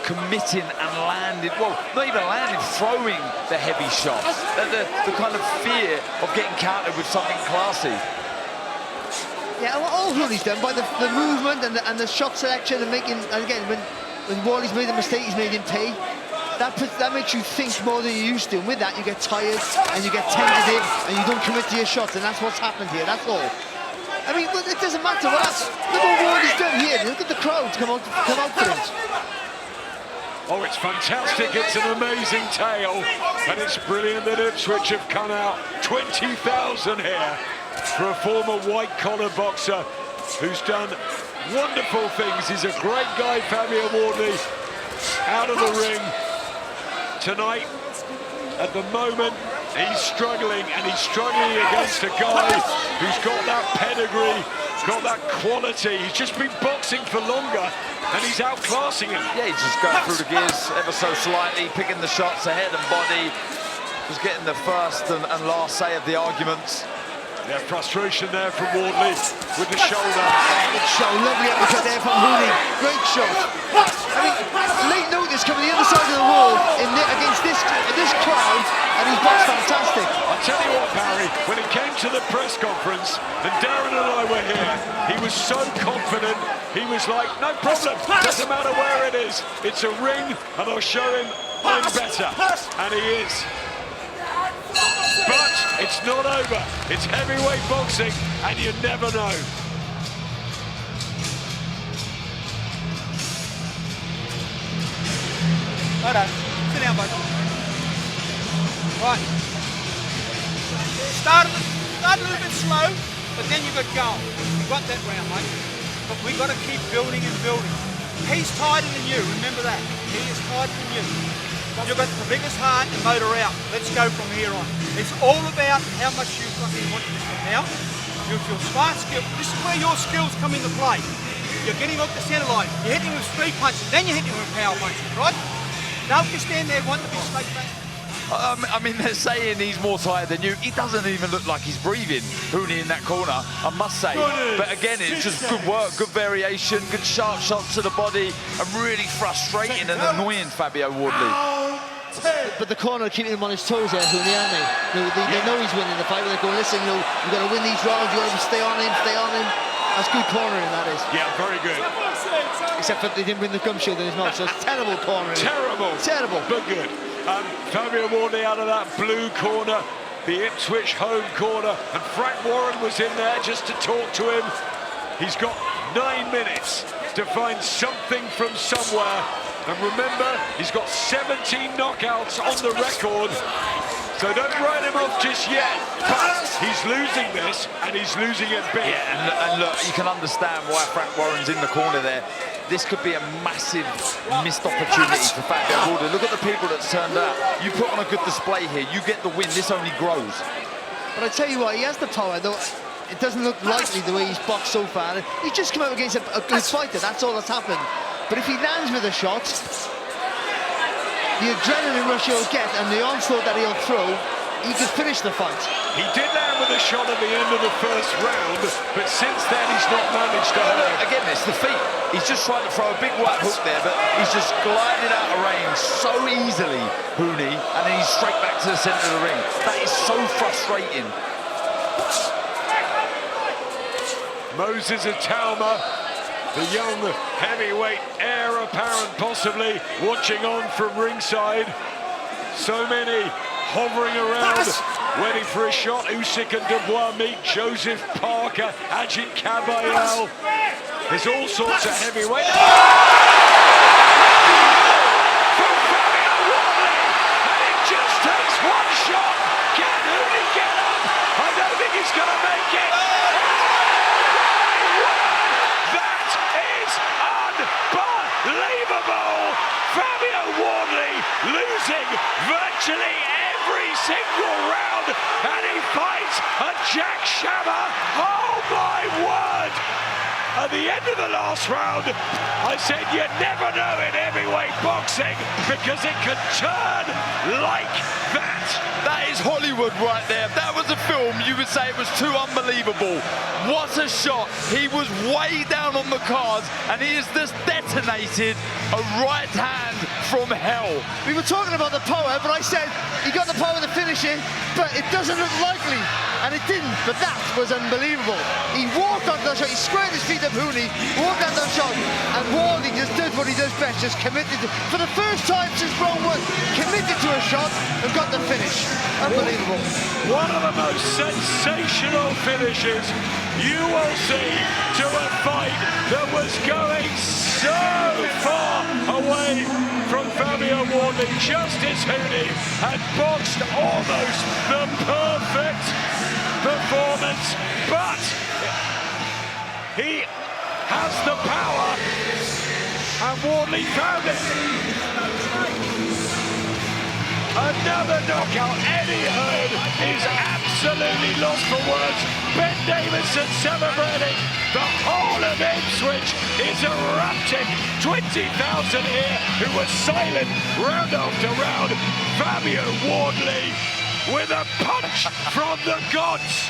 committing and landing, well, not even landing, throwing the heavy shots. The kind of fear of getting countered with something classy. Yeah, all Huni's done by the movement and the shot selection and making, and again, when Wardley's made a mistake, he's made him pay. That makes you think more than you used to, and with that you get tired and you get tentative and you don't commit to your shots, and that's what's happened here, that's all. I mean, it doesn't matter what else. Look what Wardley's done here, look at the crowd come out for it. Oh, it's fantastic, it's an amazing tale, and it's brilliant that Ipswich have come out 20,000 here for a former white-collar boxer who's done wonderful things. He's a great guy, Fabio Wardley, out of the ring tonight. At the moment, he's struggling, and he's struggling against a guy who's got that pedigree, got that quality. He's just been boxing for longer, and he's outclassing him. Yeah, he's just going through the gears ever so slightly, picking the shots ahead and body, just getting the first and last say of the arguments. Yeah, frustration there from Wardley with the shoulder. Good shot, lovely uppercut there from Huni. Great shot. I mean, late notice coming the other side of the wall against this crowd, and he's boxed fantastic. I'll tell you what, Barry, when he came to the press conference, and Darren and I were here, he was so confident. He was like, no problem, doesn't matter where it is. It's a ring, and I'll show him I'm better. And he is. But it's not over. It's heavyweight boxing, and you never know. Righto. Sit down, bud. Right. Start a little bit slow, but then you got going. You got that round, mate. But we got to keep building and building. He's tighter than you, remember that. He is tighter than you. You've got the biggest heart and motor out. Let's go from here on. It's all about how much you fucking want this from now. Your smart skill, this is where your skills come into play. You're getting off the centre line, you're hitting with street punches, then you're hitting with power punches, right? Don't just stand there wanting to be snake back. I mean, they're saying he's more tired than you. He doesn't even look like he's breathing, Huni, in that corner, I must say. But again, it's just good work, good variation, good sharp shots to the body, and really frustrating and annoying Fabio Wardley. But the corner keeping him on his toes there, Huni, aren't they? They know he's winning the fight, but they're going, listen, you've got to win these rounds, you've got to stay on him, stay on him. That's good cornering, that is. Yeah, very good. Except for they didn't win the gum shield in his mouth, so it's terrible cornering. Terrible. Terrible. But good. Fabio Wardley out of that blue corner, the Ipswich home corner, and Frank Warren was in there just to talk to him. He's got 9 minutes to find something from somewhere. And remember, he's got 17 knockouts on the record. So don't write him off just yet. But he's losing this, and he's losing it big. Yeah, and look, you can understand why Frank Warren's in the corner there. This could be a massive missed opportunity for Fabio Wardley. Look at the people that's turned out. You put on a good display here, you get the win, this only grows. But I tell you what, he has the power, though. It doesn't look likely the way he's boxed so far. He's just come out against a good fighter, that's all that's happened. But if he lands with a shot, the adrenaline rush he'll get and the onslaught that he'll throw, he could finish the fight. He did land with a shot at the end of the first round, but since then he's not managed to hold. Again, it's the feet. He's just trying to throw a big right hook there, but he's just glided out of range so easily, Huni, and then he's straight back to the centre of the ring. That is so frustrating. Moses Atauma, the young heavyweight heir apparent possibly, watching on from ringside. So many hovering around, waiting for a shot. Usyk and Dubois meet Joseph Parker, Ajit Kabayel. There's all sorts of heavyweight. From Fabio Wardley, and it just takes one shot. Can Huni get up? I don't think he's going to make it. That is unbelievable. Fabio Wardley losing virtually every single round, and he fights a jackhammer. Oh my word! At the end of the last round, I said you never know in heavyweight boxing because it can turn like that. That is Hollywood right there. If that was a film, you would say it was too unbelievable. What a shot. He was way down on the cards, and he has just detonated a right hand from hell. We were talking about the power, but I said he got the power to finish it, but it doesn't look likely. And it didn't, but that was unbelievable. He walked onto the shot, he squared his feet up Huni, walked onto the shot, and Wardley just did what he does best, just committed to, for the first time since round one, committed to a shot and got the finish. Unbelievable. One of the most sensational finishes you will see to a fight that was going so far away from Fabio Wardley. Justis Huni had boxed almost the perfect performance, but he has the power, and Wardley found it. Another knockout. Eddie Hearn is absolutely lost for words. Ben Davison celebrating. The whole of Ipswich is erupting. 20,000 here who were silent round after round. Fabio Wardley with a punch from the gods.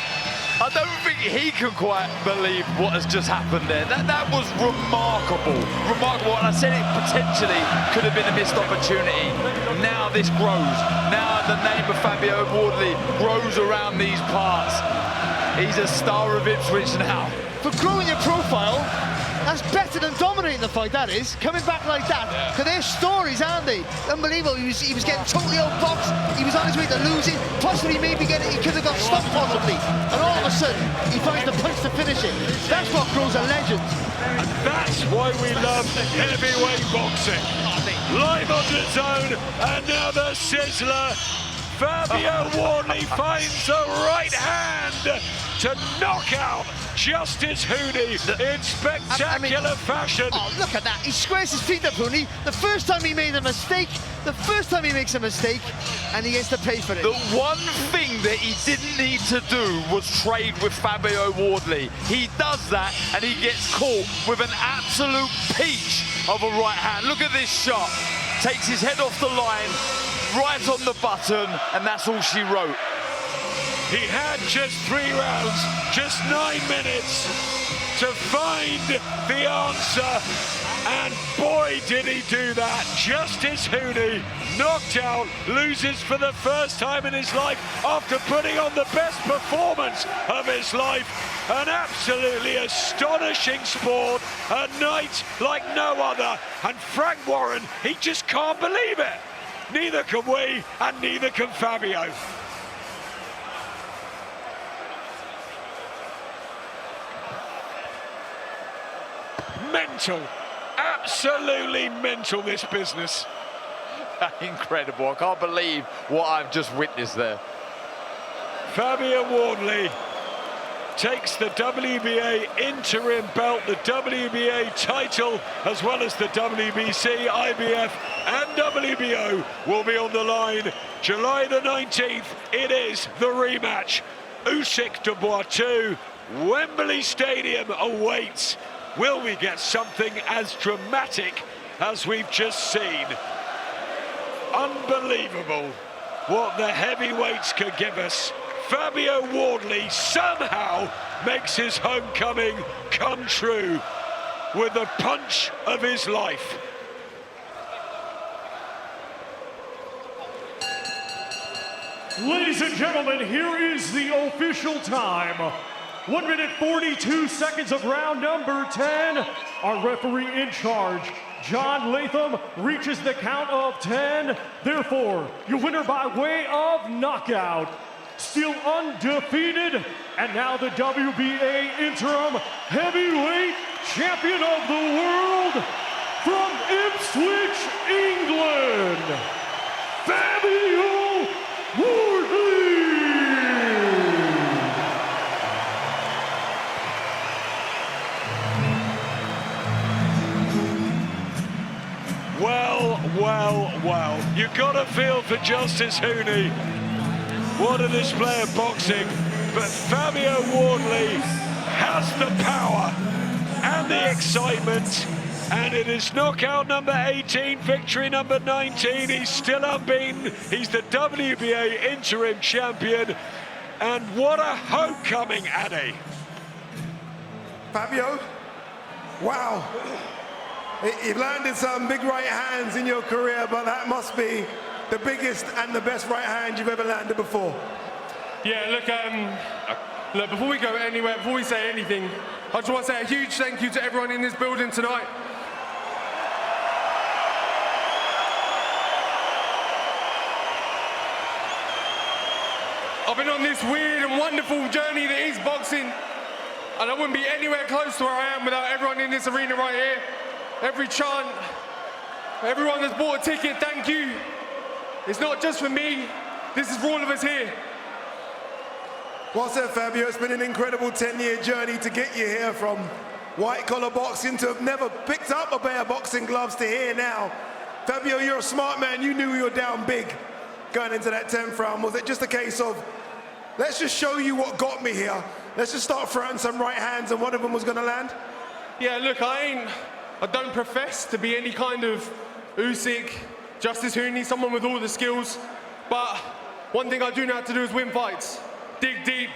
I don't think he can quite believe what has just happened there. That was remarkable. Remarkable, and I said it potentially could have been a missed opportunity. Now this grows. Now the name of Fabio Wardley grows around these parts. He's a star of Ipswich now. For growing your profile, that's better than dominating the fight, that is. Coming back like that. Because they're stories, aren't they? Unbelievable. He was getting totally outboxed. He was on his way to losing. Possibly maybe he could have got stopped possibly. And all of a sudden, he finds the punch to finish it. That's what grows a legend. And that's why we love heavyweight boxing. I think live on DAZN, and now the sizzler. Fabio Wardley finds the right hand to knock out Justis Huni in spectacular fashion. Oh, look at that. He squares his feet up, Huni. The first time he made a mistake, and he gets to pay for it. The one thing that he didn't need to do was trade with Fabio Wardley. He does that, and he gets caught with an absolute peach of a right hand. Look at this shot. Takes his head off the line, right on the button, and that's all she wrote. He had just 3 rounds, just 9 minutes to find the answer, and boy did he do that. Justis Huni knocked out, loses for the first time in his life after putting on the best performance of his life. An absolutely astonishing sport, a night like no other, and Frank Warren, he just can't believe it. Neither can we, and neither can Fabio. Mental, absolutely mental, this business. Incredible, I can't believe what I've just witnessed there. Fabio Wardley takes the WBA interim belt, the WBA title, as well as the WBC, IBF and WBO will be on the line. July the 19th, it is the rematch. Usyk Dubois 2, Wembley Stadium awaits. Will we get something as dramatic as we've just seen? Unbelievable what the heavyweights could give us. Fabio Wardley somehow makes his homecoming come true with the punch of his life. Ladies and gentlemen, here is the official time. 1 minute 42 seconds of round number 10. Our referee in charge, John Latham, reaches the count of 10. Therefore, your winner by way of knockout, still undefeated, and now the WBA interim heavyweight champion of the world, from Ipswich, England, Fabio Wardley. Well, you gotta feel for Justis Huni. What a display of boxing. But Fabio Wardley has the power and the excitement. And it is knockout number 18, victory number 19. He's still unbeaten. He's the WBA interim champion. And what a homecoming, Addy. Fabio, wow. You've landed some big right hands in your career, but that must be the biggest and the best right hand you've ever landed before. Yeah, look, before we go anywhere, before we say anything, I just want to say a huge thank you to everyone in this building tonight. I've been on this weird and wonderful journey that is boxing, and I wouldn't be anywhere close to where I am without everyone in this arena right here. Every chant, everyone that's bought a ticket, thank you. It's not just for me, this is for all of us here. Well said, Fabio. It's been an incredible 10-year journey to get you here, from white-collar boxing to have never picked up a pair of boxing gloves to here now. Fabio, you're a smart man. You knew you were down big going into that 10th round. Was it just a case of, let's just show you what got me here. Let's just start throwing some right hands, and one of them was going to land? Yeah, look, I don't profess to be any kind of Usyk, Justis Huni, someone with all the skills, but one thing I do know how to do is win fights. Dig deep,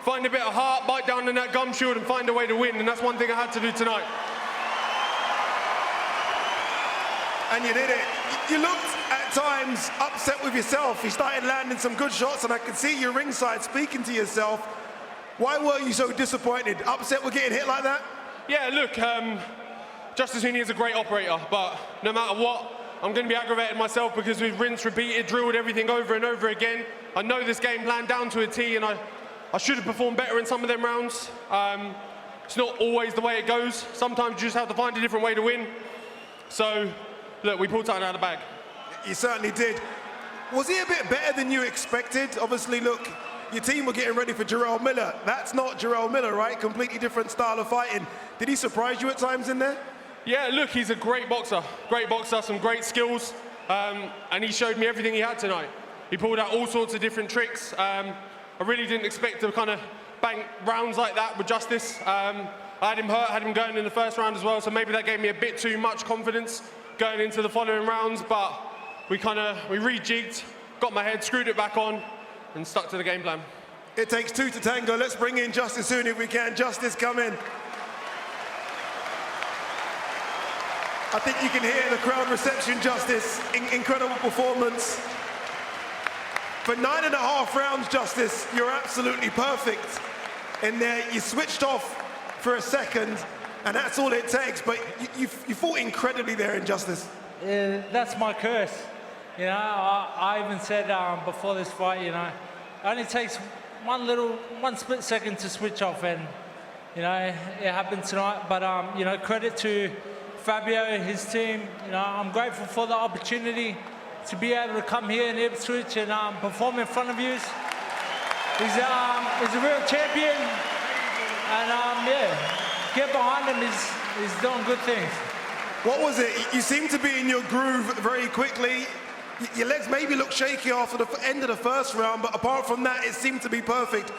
find a bit of heart, bite down on that gum shield and find a way to win, and that's one thing I had to do tonight. And you did it. You looked at times upset with yourself. You started landing some good shots, and I could see you ringside speaking to yourself. Why were you so disappointed? Upset with getting hit like that? Yeah, look, Justis Huni is a great operator, but no matter what, I'm going to be aggravated myself because we've rinsed, repeated, drilled everything over and over again. I know this game plan down to a T, and I should have performed better in some of them rounds. It's not always the way it goes. Sometimes you just have to find a different way to win. So look, we pulled something out of the bag. You certainly did. Was he a bit better than you expected? Obviously, look, your team were getting ready for Jarrell Miller. That's not Jarrell Miller, right? Completely different style of fighting. Did he surprise you at times in there? Yeah, look, he's a great boxer, some great skills, and he showed me everything he had tonight. He pulled out all sorts of different tricks. I really didn't expect to kind of bang rounds like that with Justis. I had him hurt, had him going in the first round as well, so maybe that gave me a bit too much confidence going into the following rounds, but we rejigged, got my head, screwed it back on, and stuck to the game plan. It takes two to tango. Let's bring in Justis Huni if we can. Justis, come in. I think you can hear the crowd reception, Justis. Incredible performance. For 9.5 rounds, Justis, you're absolutely perfect. In there, you switched off for a second, and that's all it takes. But you fought incredibly there in Justis. That's my curse. You know, I even said before this fight, you know, it only takes one split second to switch off, and you know, it happened tonight. But you know, credit to Fabio, his team. You know, I'm grateful for the opportunity to be able to come here in Ipswich and perform in front of you. He's a real champion, and yeah, get behind him. He's doing good things. What was it? You seem to be in your groove very quickly. Your legs maybe look shaky after the end of the first round, but apart from that, it seemed to be perfect.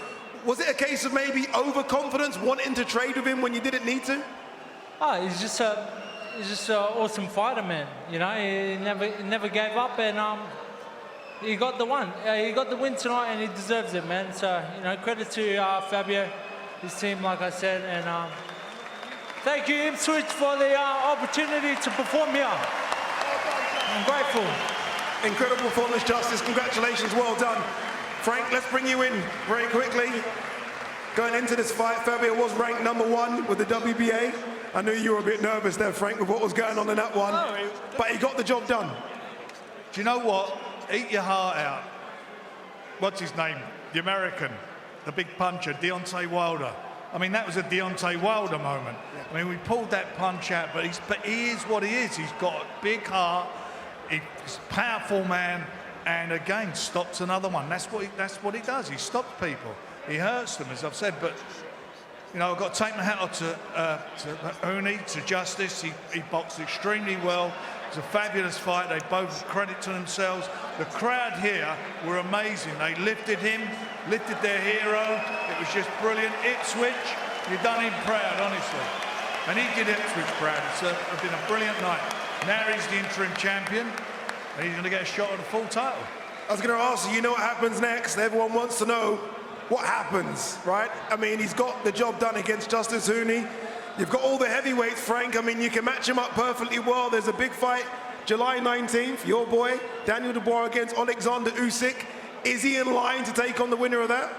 Was it a case of maybe overconfidence, wanting to trade with him when you didn't need to? Oh, he's just an awesome fighter, man. You know, he never gave up, and he got the one. He got the win tonight, and he deserves it, man. So, you know, credit to Fabio, his team, like I said, and thank you, Ipswich, for the opportunity to perform here. I'm grateful. Incredible performance, Justis. Congratulations, well done. Frank, let's bring you in very quickly. Going into this fight, Fabio was ranked #1 with the WBA. I knew you were a bit nervous there, Frank, with what was going on in that one. But he got the job done. Do you know what? Eat your heart out. What's his name? The American, the big puncher, Deontay Wilder. I mean, that was a Deontay Wilder moment. I mean, we pulled that punch out, but he is what he is. He's got a big heart. He's a powerful man, and again, stops another one. That's what he does. He stops people. He hurts them, as I've said. But you know, I've got to take my hat off to Huni, to Justis. He boxed extremely well. It was a fabulous fight. They both credit to themselves. The crowd here were amazing. They lifted him, lifted their hero. It was just brilliant. Ipswich, you've done him proud, honestly. And he did Ipswich proud. It's been a brilliant night. Now he's the interim champion, and he's going to get a shot at the full title. I was going to ask you know what happens next? Everyone wants to know what happens, right? I mean, he's got the job done against Justis Huni. You've got all the heavyweights, Frank. I mean, you can match him up perfectly well. There's a big fight, July 19th. Your boy, Daniel Dubois against Alexander Usyk. Is he in line to take on the winner of that?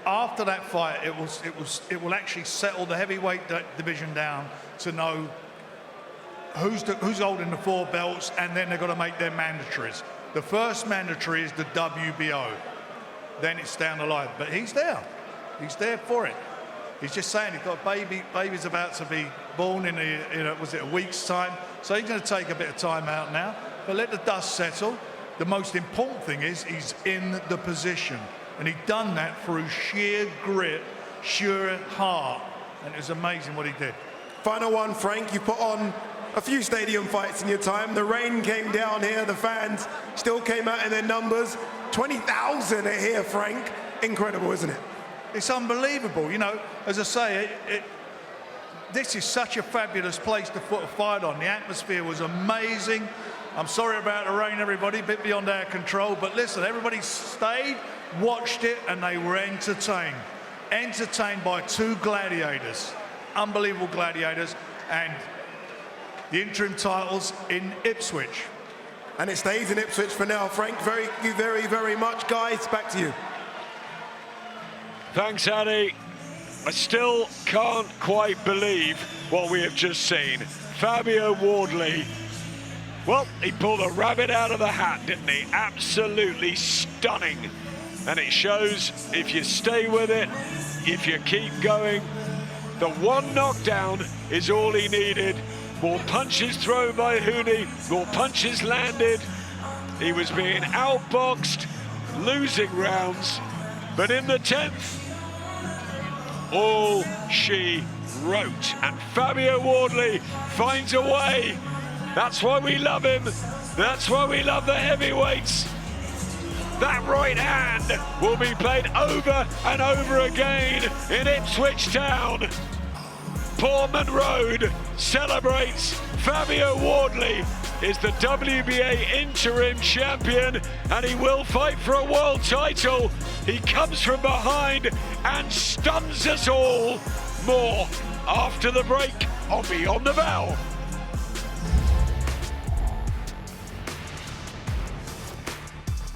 After that fight, it will actually settle the heavyweight division down to know who's holding the 4 belts, and then they're going to make their mandatories. The first mandatory is the WBO. Then it's down the line. But he's there. He's there for it. He's just saying he's got a baby. Baby's about to be born in a week's time. So he's going to take a bit of time out now. But let the dust settle. The most important thing is he's in the position. And he's done that through sheer grit, sheer heart. And it was amazing what he did. Final one, Frank. You put on a few stadium fights in your time. The rain came down here. The fans still came out in their numbers. 20,000 are here, Frank. Incredible, isn't it? It's unbelievable. You know, as I say, this is such a fabulous place to put a fight on. The atmosphere was amazing. I'm sorry about the rain, everybody, a bit beyond our control. But listen, everybody stayed, watched it, and they were entertained. Entertained by 2 gladiators. Unbelievable gladiators. And the interim titles in Ipswich. And it stays in Ipswich for now. Frank, thank you very, very much. Guys, back to you. Thanks, Annie. I still can't quite believe what we have just seen. Fabio Wardley, well, he pulled a rabbit out of the hat, didn't he? Absolutely stunning. And it shows if you stay with it, if you keep going. The one knockdown is all he needed. More punches thrown by Huni, more punches landed. He was being outboxed, losing rounds, but in the 10th, all she wrote. And Fabio Wardley finds a way. That's why we love him. That's why we love the heavyweights. That right hand will be played over and over again in Ipswich Town. Portman Road celebrates. Fabio Wardley is the WBA interim champion, and he will fight for a world title. He comes from behind and stuns us all. More after the break on Beyond the Bell.